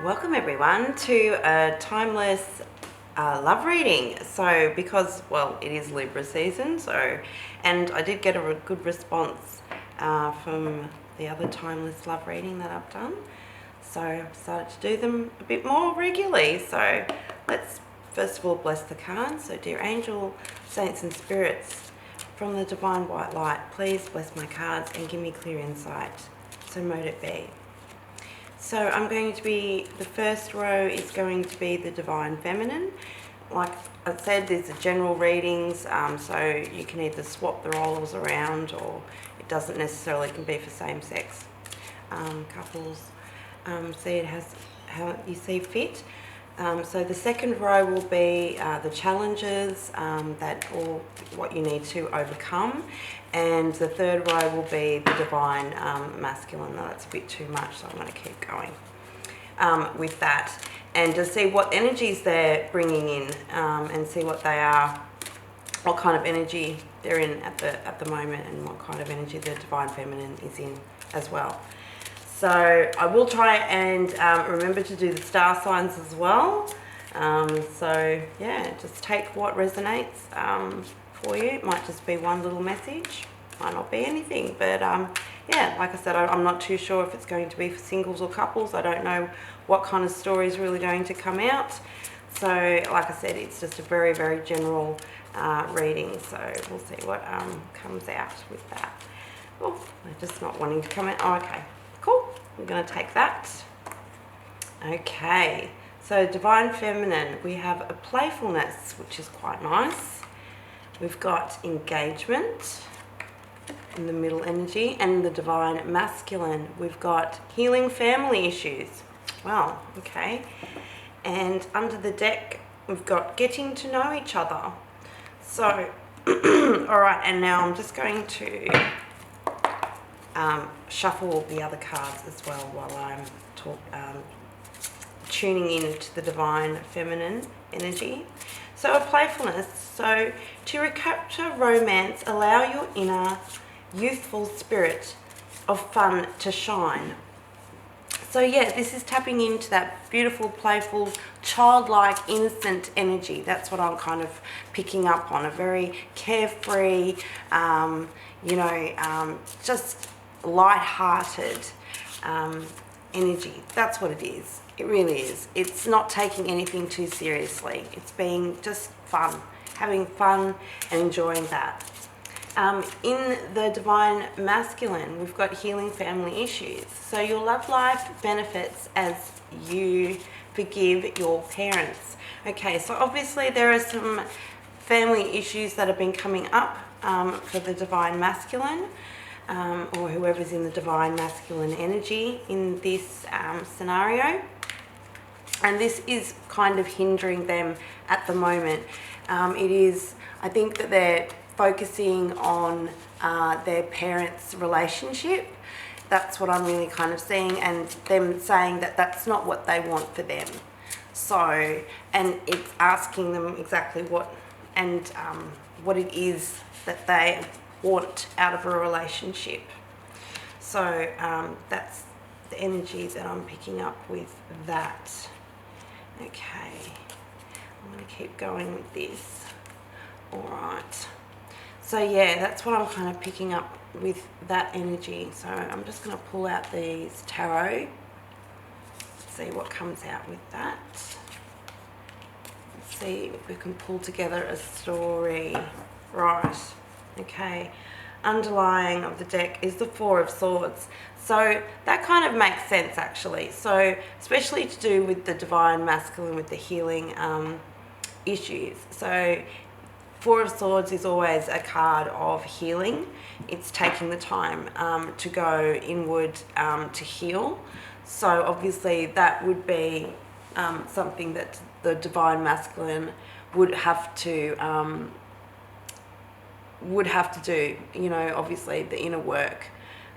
Welcome everyone to a timeless love reading. So because, well, it is Libra season, and I did get a good response from the other timeless love reading that I've done. So I've started to do them a bit more regularly. So let's first of all bless the cards. So dear angel, saints and spirits, from the divine white light, please bless my cards and give me clear insight. So mote it be. So I'm going to be, the first row is going to be the divine feminine. Like I said, these are general readings, so you can either swap the roles around, or it doesn't necessarily can be for same-sex couples. See, it has how you see fit. So the second row will be the challenges or what you need to overcome, and the third row will be the divine masculine. Now that's a bit too much, so I'm going to keep going with that, and to see what energies they're bringing in, and see what they are, what kind of energy they're in at the moment, and what kind of energy the divine feminine is in as well. So I will try and remember to do the star signs as well. So yeah, just take what resonates for you. It might just be one little message, might not be anything, but yeah, like I said, I'm not too sure if it's going to be for singles or couples. I don't know what kind of story is really going to come out. So like I said, it's just a very, very general reading. So we'll see what comes out with that. Oh, they're just not wanting to come out. Oh, okay. Cool, we're going to take that. Okay, so divine feminine, we have a playfulness, which is quite nice. We've got engagement in the middle energy, and the divine masculine, we've got healing family issues. Wow, okay. And under the deck, we've got getting to know each other. So, all right, and now I'm just going to shuffle the other cards as well while I'm tuning in to the divine feminine energy. So a playfulness. So to recapture romance, allow your inner youthful spirit of fun to shine. So yeah, this is tapping into that beautiful, playful, childlike, innocent energy. That's what I'm kind of picking up on. A very carefree, just light-hearted energy. That's what it is. It really is. It's not taking anything too seriously. It's being just fun, having fun and enjoying that. In the divine masculine, we've got healing family issues. So your love life benefits as you forgive your parents. Okay, so obviously there are some family issues that have been coming up for the divine masculine, or whoever's in the divine masculine energy in this scenario. And this is kind of hindering them at the moment. It is, I think that they're focusing on their parents' relationship. That's what I'm really kind of seeing, and them saying that that's not what they want for them. So, and it's asking them exactly what it is that they want out of a relationship. So that's the energy that I'm picking up with that. Okay, I'm going to keep going with this. All right. So yeah, that's what I'm kind of picking up with that energy. So I'm just going to pull out these tarot, see what comes out with that. Let's see if we can pull together a story. Right, okay. Underlying of the deck is the Four of Swords. So that kind of makes sense actually. So especially to do with the divine masculine, with the healing issues. So Four of Swords is always a card of healing. It's taking the time to go inward to heal. So obviously that would be something that the divine masculine would have to do, obviously the inner work,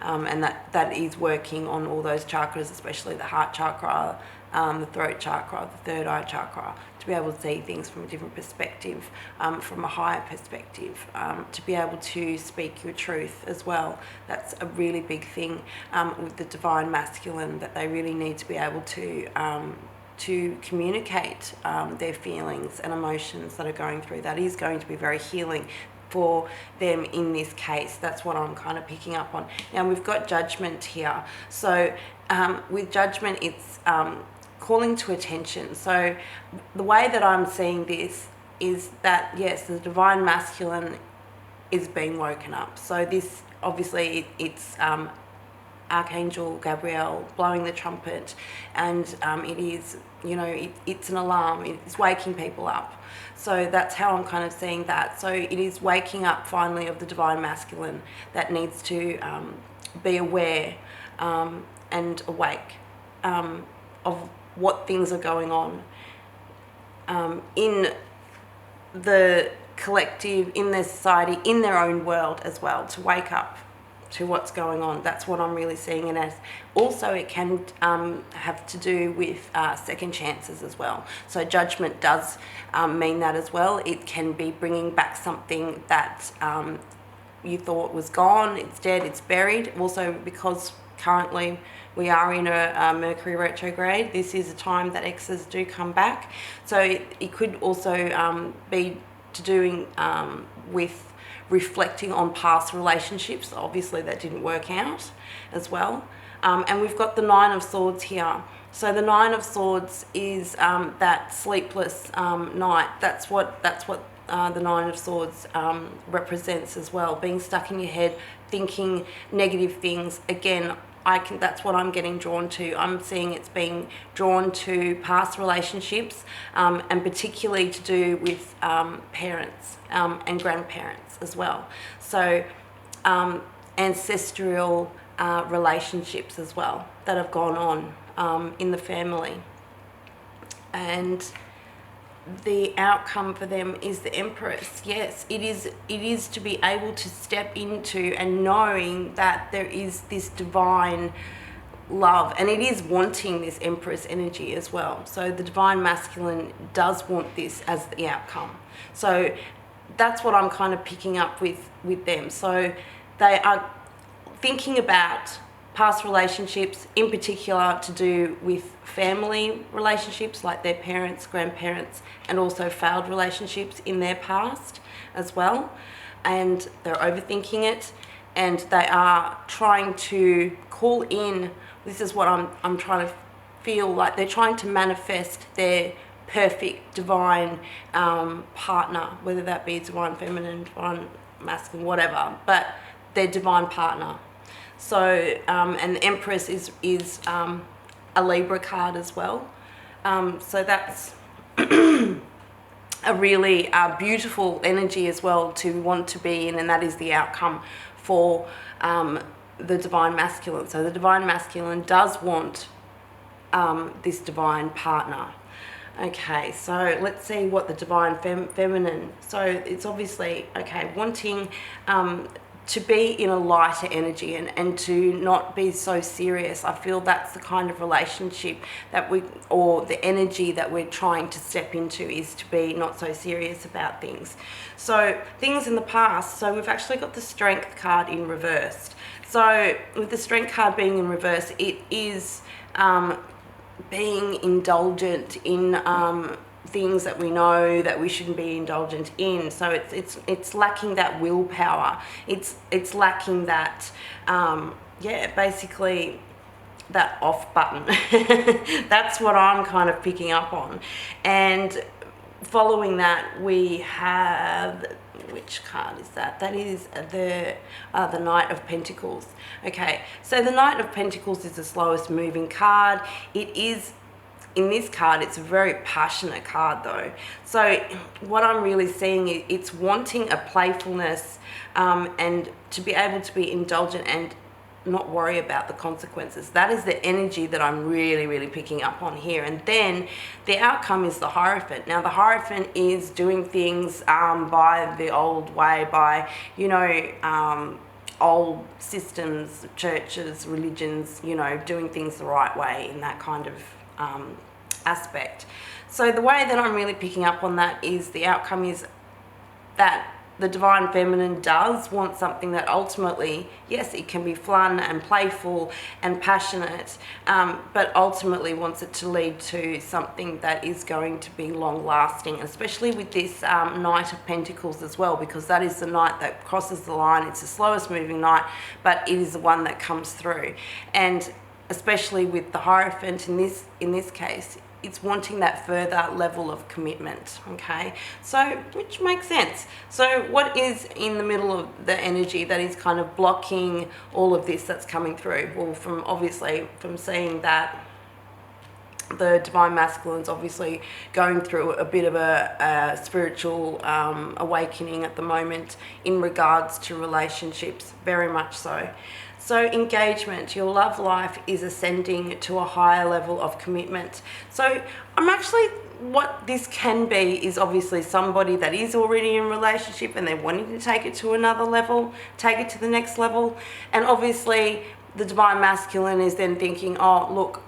and that is working on all those chakras, especially the heart chakra, the throat chakra, the third eye chakra, to be able to see things from a different perspective, from a higher perspective, to be able to speak your truth as well. That's a really big thing with the divine masculine, that they really need to be able to communicate their feelings and emotions that are going through. That is going to be very healing for them in this case. That's what I'm kind of picking up on. Now we've got judgment here. So with judgment, it's calling to attention. So the way that I'm seeing this is that, yes, the divine masculine is being woken up. So this, obviously, it's Archangel Gabriel blowing the trumpet, and it is, it's an alarm. It's waking people up. So that's how I'm kind of seeing that. So it is waking up finally of the divine masculine that needs to be aware and awake of what things are going on in the collective, in their society, in their own world as well, to wake up to what's going on. That's what I'm really seeing. And as also it can have to do with second chances as well. So judgment does mean that as well. It can be bringing back something that you thought was gone, it's dead, it's buried. Also, because currently we are in a Mercury retrograde, this is a time that exes do come back. So it could also be to doing with reflecting on past relationships, obviously that didn't work out as well. And we've got the Nine of Swords here. So the Nine of Swords is that sleepless night. That's what the Nine of Swords represents as well. Being stuck in your head, thinking negative things. Again, that's what I'm getting drawn to. I'm seeing it's being drawn to past relationships, and particularly to do with parents and grandparents as well. So ancestral relationships as well that have gone on in the family. And the outcome for them is the Empress. Yes, it is to be able to step into and knowing that there is this divine love, and it is wanting this Empress energy as well. So the divine masculine does want this as the outcome. So that's what I'm kind of picking up with them. So they are thinking about past relationships, in particular to do with family relationships like their parents, grandparents, and also failed relationships in their past as well. And they're overthinking it, and they are trying to call in, this is what I'm trying to feel like, they're trying to manifest their perfect divine partner, whether that be divine feminine, divine masculine, whatever, but their divine partner. So, and the Empress is a Libra card as well. So that's a really beautiful energy as well to want to be in, and that is the outcome for the divine masculine. So the divine masculine does want this divine partner. Okay, so let's see what the divine feminine. So it's obviously, okay, wanting to be in a lighter energy and to not be so serious. I feel that's the kind of relationship that or the energy that we're trying to step into, is to be not so serious about things. So things in the past, so we've actually got the Strength card in reversed. So with the Strength card being in reverse, it is being indulgent in things that we know that we shouldn't be indulgent in. So it's lacking that willpower. It's lacking that basically that off button. That's what I'm kind of picking up on. And following that, we have, which card is that? That is the Knight of Pentacles. Okay, so the Knight of Pentacles is the slowest moving card. It is, in this card, it's a very passionate card though. So what I'm really seeing is it's wanting a playfulness and to be able to be indulgent and not worry about the consequences. That is the energy that I'm really, really picking up on here. And then the outcome is the Hierophant. Now the Hierophant is doing things by the old way, by, old systems, churches, religions, doing things the right way in that kind of aspect. So the way that I'm really picking up on that is the outcome is that the divine feminine does want something that ultimately, yes, it can be fun and playful and passionate, but ultimately wants it to lead to something that is going to be long lasting, especially with this Knight of Pentacles as well, because that is the knight that crosses the line. It's the slowest moving knight, but it is the one that comes through. And especially with the Hierophant in this case, it's wanting that further level of commitment, okay? So, which makes sense. So what is in the middle of the energy that is kind of blocking all of this that's coming through? Well, from seeing that the divine masculine's obviously going through a bit of a spiritual awakening at the moment in regards to relationships, very much so. So engagement, your love life is ascending to a higher level of commitment. So what this can be is obviously somebody that is already in a relationship and they're wanting to take it to another level, take it to the next level. And obviously the divine masculine is then thinking, oh, look,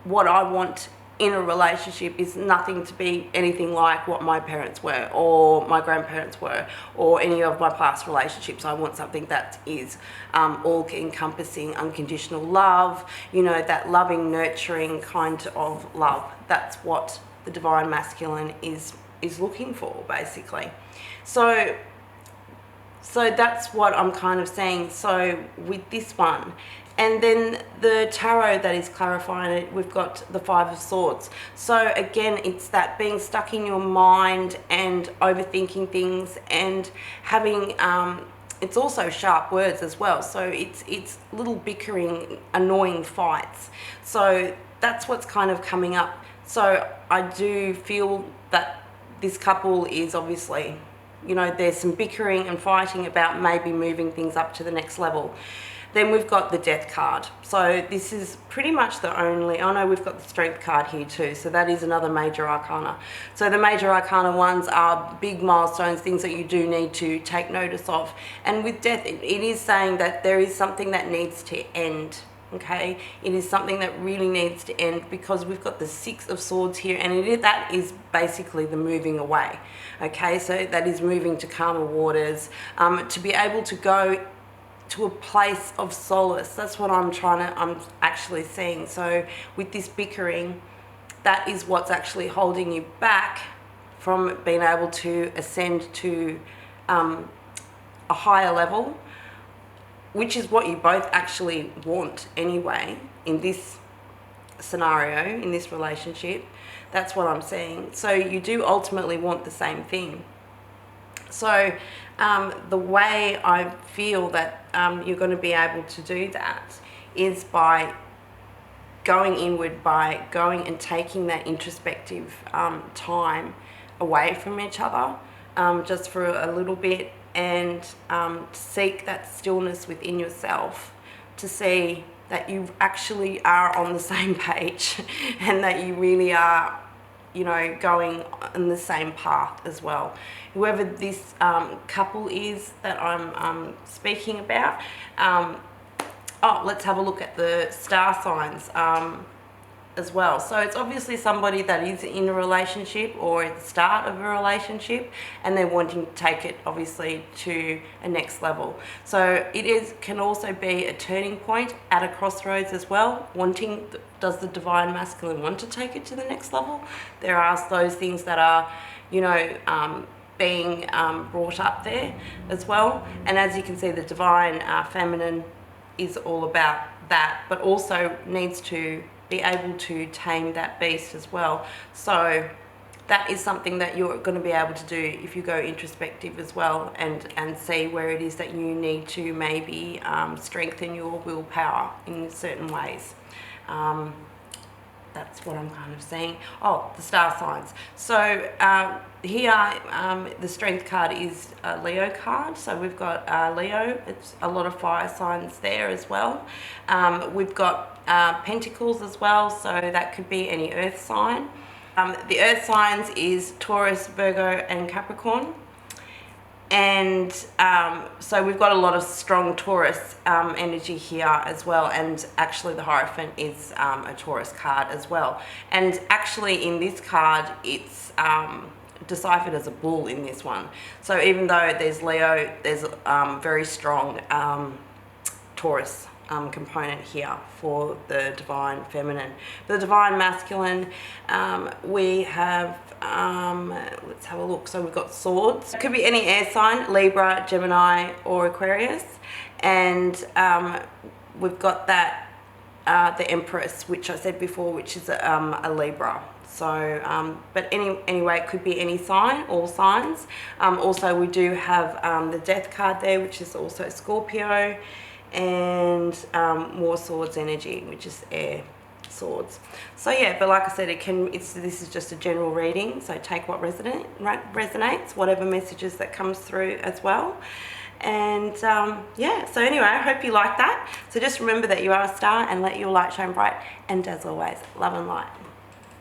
what I want in a relationship is nothing to be anything like what my parents were or my grandparents were or any of my past relationships. I want something that is all encompassing, unconditional love, that loving, nurturing kind of love. That's what the divine masculine is looking for, basically. So that's what I'm kind of saying. So with this one, and then the tarot that is clarifying it, we've got the Five of Swords. So again, it's that being stuck in your mind and overthinking things and having, it's also sharp words as well. So it's little bickering, annoying fights. So that's what's kind of coming up. So I do feel that this couple is obviously, there's some bickering and fighting about maybe moving things up to the next level. Then we've got the Death card. So this is pretty much the only, we've got the Strength card here too. So that is another major arcana. So the major arcana ones are big milestones, things that you do need to take notice of. And with Death, it is saying that there is something that needs to end. Okay, it is something that really needs to end because we've got the Six of Swords here, and that is basically the moving away. Okay, so that is moving to calmer waters, to be able to go to a place of solace. That's what I'm actually seeing. So with this bickering, that is what's actually holding you back from being able to ascend to a higher level, which is what you both actually want anyway in this scenario, in this relationship. That's what I'm seeing. So you do ultimately want the same thing. So the way I feel that you're going to be able to do that is by going inward, by going and taking that introspective time away from each other just for a little bit, and seek that stillness within yourself to see that you actually are on the same page and that you really are, going on the same path as well. Whoever this couple is that I'm speaking about, let's have a look at the star signs as well. So it's obviously somebody that is in a relationship or at the start of a relationship, and they're wanting to take it obviously to a next level. So can also be a turning point at a crossroads as well. Does the divine masculine want to take it to the next level? There are those things that are, being brought up there as well. And as you can see, the divine feminine is all about that, but also needs to be able to tame that beast as well. So that is something that you're going to be able to do if you go introspective as well, and see where it is that you need to maybe strengthen your willpower in certain ways. That's what I'm kind of seeing. The star signs. So here, the Strength card is a Leo card. So we've got Leo. It's a lot of fire signs there as well. We've got Pentacles as well. So that could be any earth sign. The earth signs is Taurus, Virgo, and Capricorn. and so we've got a lot of strong Taurus energy here as well, and actually the Hierophant is a Taurus card as well, and actually in this card it's deciphered as a bull in this one. So even though there's Leo, there's very strong Taurus component here for the divine feminine. For the divine masculine, we have, let's have a look. So we've got swords. It could be any air sign, Libra, Gemini, or Aquarius. And we've got that, the Empress, which I said before, which is a Libra. So, but anyway, it could be any sign, all signs. Also, we do have the Death card there, which is also Scorpio, and more swords energy, which is air swords. So yeah, but like I said, this is just a general reading, so take what resonates, whatever messages that comes through as well. And yeah, so anyway, I hope you like that. So just remember that you are a star, and let your light shine bright, and as always, love and light.